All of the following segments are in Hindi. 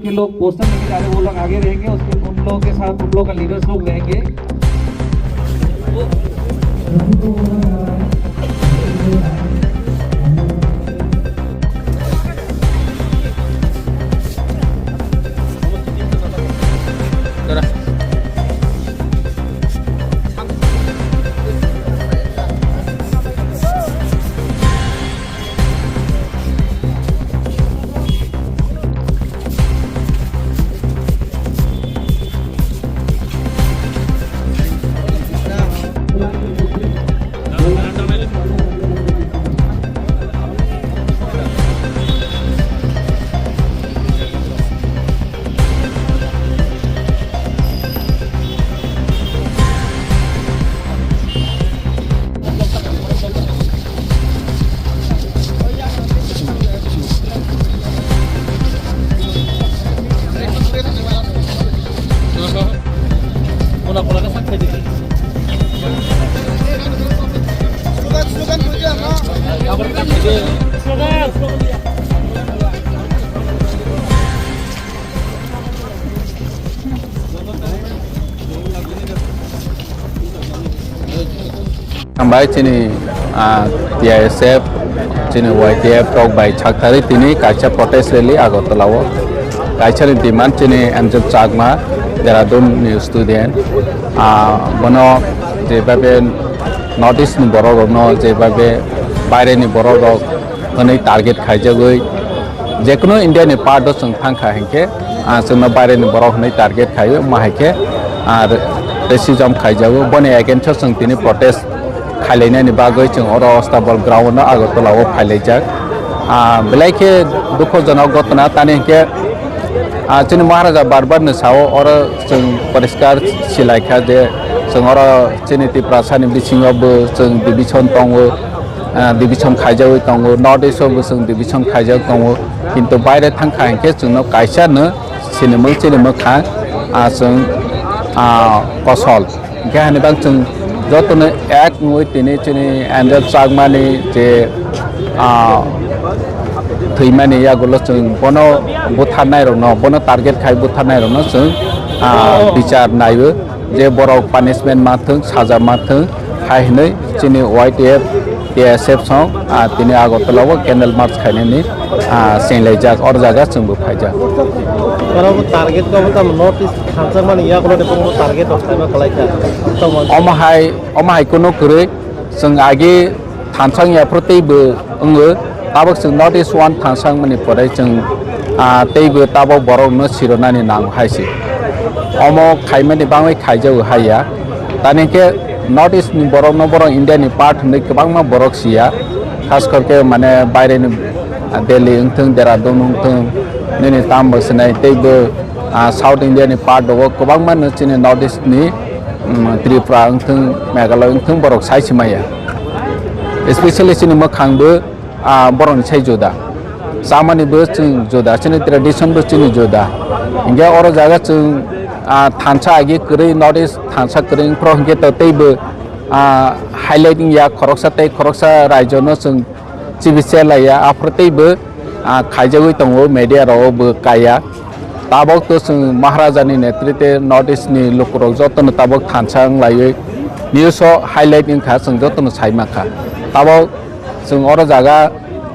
के लोग पोस्टर लेके जा रहे हैं, वो लोग आगे रहेंगे, उसके उन लोगों के साथ उन लोगों का लीडर्स लोग रहेंगे। Sampai sini TISF sini YTF talk by Chakthari tini kaca protest rally Agartala wo kaca ni demand sini Angel Chakma Dehradun new student bono jebabe notice ni borok no jebabe baire ni borok kene target khaijagoi jekono India ni part do sung thangkha hengke sungno baire ni borok ni target khayo mahake ar racism khaijago bone against sung tini protest खाइलायनाय नि बागै जों अवस्था बल ग्राउंड आगरतला वो फाइलायजाक बेलायके दुखजनक घटना तानिके जोंनि महाराजा बारबारनो साव और जों परिष्कार सिलायखा जे जों और जोंनि त्रिपुरासानि बिथिङावबो जों डिभिजन दङ डिभिजन खायजावै दङ नर्थ इस्टआवबो जों डिभिजन खायजाव दङ किन्तु बायरे थांखा हेंके जोंनो कायसानो सिनेमो खा जों कसल हेंके हानिबा जों जतने एक मुई तिनी चुनी एंजल चागमानी जे थैमानी या गुलो जों बनो बुथारनाय रनो बनो टारगेट खाय बुथारनाय रनो जों बिचार नायो जे बरक पानिशमेन्ट माथों साजा माथों हायनै चुनी YTF TISF सं तिनी आगरतलाव कैंडल मार्च खायनायनि सेंलायजाक और जागा जोंबो फायजाक बराबर टारगेट का मतलब नोटिस खानसा माने या गुलो देखो टारगेट होस्तायमा खलायका अमाहाय कोनो करे जों आगे थानसां या प्रतेबो ओंगो ताबक जों नॉर्थ ईस्ट वन थानसां माने परे जों तेबो ताबो बरकनो सिरनानि नाम हायसि अमो खायमानि बाङै खायजाव हाया तानेके नॉर्थ ईस्ट नि बरकनो बरक इंडिया नि पार्ट नै गोबांमा बरक सिया खास करके माने बायरेनि दिल्ली ओंथों देहरादून ओंथों नैनि ताम बसनाय तेबो साउथ इंडिया नि पार्ट दो गोबांमा नोचिनि नॉर्थ ईस्ट नि त्रिपुरा ओंथों मेघालय ओंथों बरक साइसिमाया स्पेशली जोंनि मोखांबो बरकनि साइ जुदा सामानिबो जों जुदा जोंनि ट्रेडिशनबो जोंनि जुदा इंगे और जागा जों थानसा आगे करै नॉर्थ ईस्ट थानसा करै फ्रो इंगे तैबो हाइलाइटिंग या खरकसा राज्यनो जों चिबिसे लाया आफ्रतैबो खायजावै दङ मीडिया रावबो काया ताबक तो जों महाराजानि नेतृत्व नॉर्थ ईस्ट नि लोकरक जतन ताबक थानसां लायै न्यूज हाइलाइटिंग खा जों जतन साइमाखा ताबक जों और जागा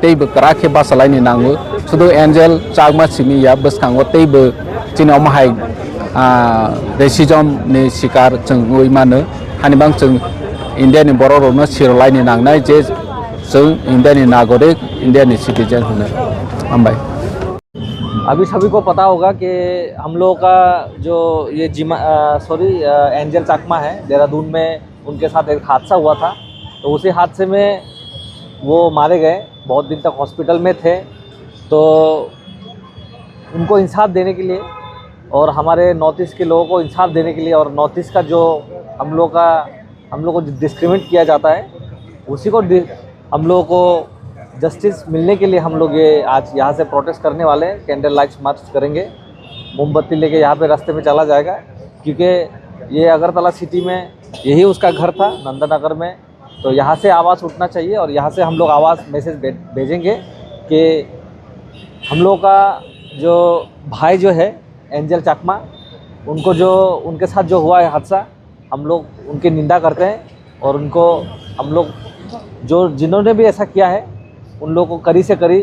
तैबो कराखे बासालायनि नांगो सुदु एंजेल चागमा सिमिया बसखांगो तैबो जोंनाव माहाय रेसिजम नि शिकार जों ओइमानो हानिबां जों इंडिया नि बर'नो सिरलायनि नांनाय जे जों इंडिया नि नागरिक इंडिया नि सिटीजन होनो हामबाय। अभी सभी को पता होगा कि हम लोगों का जो ये एंजल चाकमा है देहरादून में उनके साथ एक हादसा हुआ था तो उसी हादसे में वो मारे गए बहुत दिन तक हॉस्पिटल में थे तो उनको इंसाफ देने के लिए और हमारे नॉर्थ ईस्ट के लोगों को इंसाफ देने के लिए और नॉर्थ ईस्ट का जो हम लोग को डिस्क्रिमिनेट किया जाता है उसी को हम लोगों को जस्टिस मिलने के लिए हम लोग ये आज यहाँ से प्रोटेस्ट करने वाले हैं। कैंडल लाइट्स मार्च करेंगे, मोमबत्ती लेके यहाँ पे रास्ते में चला जाएगा क्योंकि ये अगरतला सिटी में यही उसका घर था नंदनगर में। तो यहाँ से आवाज़ उठना चाहिए और यहाँ से हम लोग आवाज़ मैसेज भेजेंगे कि हम लोग का जो भाई जो है एंजल चाकमा, उनको जो उनके साथ जो हुआ है हादसा, हम लोग उनकी निंदा करते हैं और उनको हम लोग जो जिन्होंने भी ऐसा किया है उन लोगों को कड़ी से कड़ी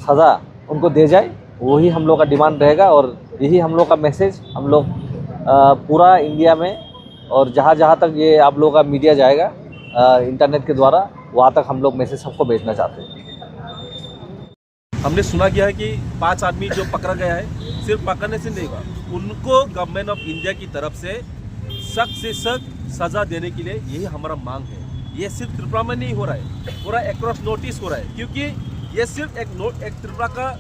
सज़ा उनको दे जाए, वही हम लोग का डिमांड रहेगा। और यही हम लोग का मैसेज हम लोग पूरा इंडिया में और जहाँ जहाँ तक ये आप लोगों का मीडिया जाएगा इंटरनेट के द्वारा, वहाँ तक हम लोग मैसेज सबको भेजना चाहते हैं। हमने सुना गया है कि 5 आदमी जो पकड़ा गया है, सिर्फ पकड़ने से नहीं होगा, उनको गवर्नमेंट ऑफ इंडिया की तरफ से सख्त सज़ा देने के लिए यही हमारा मांग है। ये सिर्फ त्रिपुरा में नहीं हो रहा है, पूरा अक्रॉस नोटिस हो रहा है, क्योंकि ये सिर्फ एक त्रिपुरा का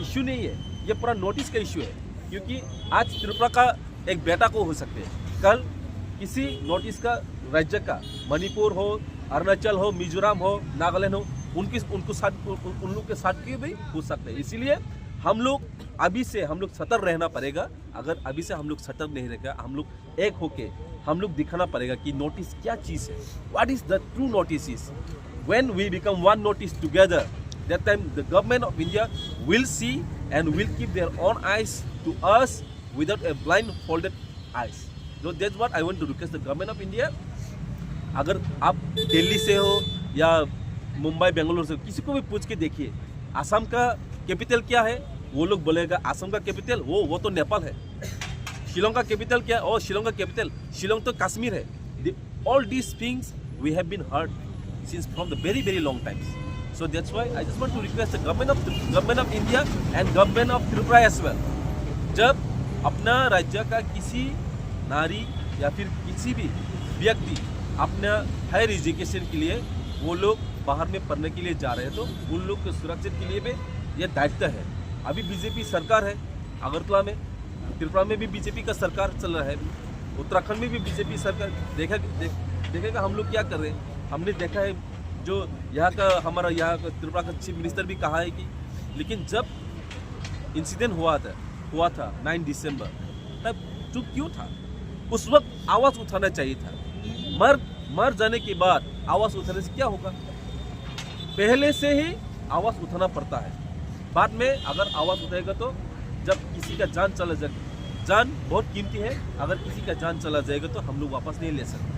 इशू नहीं है, ये पूरा नोटिस का इशू है। क्योंकि आज त्रिपुरा का एक बेटा को हो सकते हैं, कल किसी नोटिस का राज्य का, मणिपुर हो, अरुणाचल हो, मिजोरम हो, नागालैंड हो, उन लोग के साथ भी हो सकते हैं। इसीलिए हम लोग अभी से हम लोग सतर्क रहना पड़ेगा। अगर अभी से हम लोग सतर्क नहीं रहेगा, हम लोग एक होके हम लोग दिखाना पड़ेगा कि नोटिस क्या चीज़ है, what is the true notice is. When we become one notice together, that time the government of India will see and will keep their own eyes to us without a blindfolded eyes. So that's what I want to request the government of India. अगर आप दिल्ली से हो या मुंबई बेंगलुरु से, किसी को भी पूछ के देखिए असम का कैपिटल क्या है, वो लोग बोलेगा असम का कैपिटल वो तो नेपाल है। शिलोंग का कैपिटल क्या है, ओ शिलोंग का कैपिटल, शिलोंग तो कश्मीर है। All these things we have been heard since from the very very long times. So that's why I just want to request the government of India and government of Tripura as well. जब अपना राज्य का किसी नारी या फिर किसी भी व्यक्ति अपना हायर एजुकेशन के लिए वो लोग बाहर में पढ़ने के लिए जा रहे हैं, तो उन लोग के सुरक्षा के लिए भी ये दायित्व है। अभी बीजेपी सरकार है अगरतला में, त्रिपुरा में भी बीजेपी का सरकार चल रहा है, उत्तराखंड में भी बीजेपी सरकार। देखेगा हम लोग क्या कर रहे हैं। हमने देखा है जो यहाँ का हमारा यहाँ का त्रिपुरा का चीफ मिनिस्टर भी कहा है कि, लेकिन जब इंसिडेंट हुआ था 9 दिसंबर, तब चुप क्यों था? उस वक्त आवाज़ उठाना चाहिए था। मर जाने के बाद आवाज़ उठाने से क्या होगा? पहले से ही आवाज़ उठाना पड़ता है, बाद में अगर आवाज़ उठाएगा तो जब किसी का जान चला जाएगा, जान बहुत कीमती है, अगर किसी का जान चला जाएगा तो हम लोग वापस नहीं ले सकते।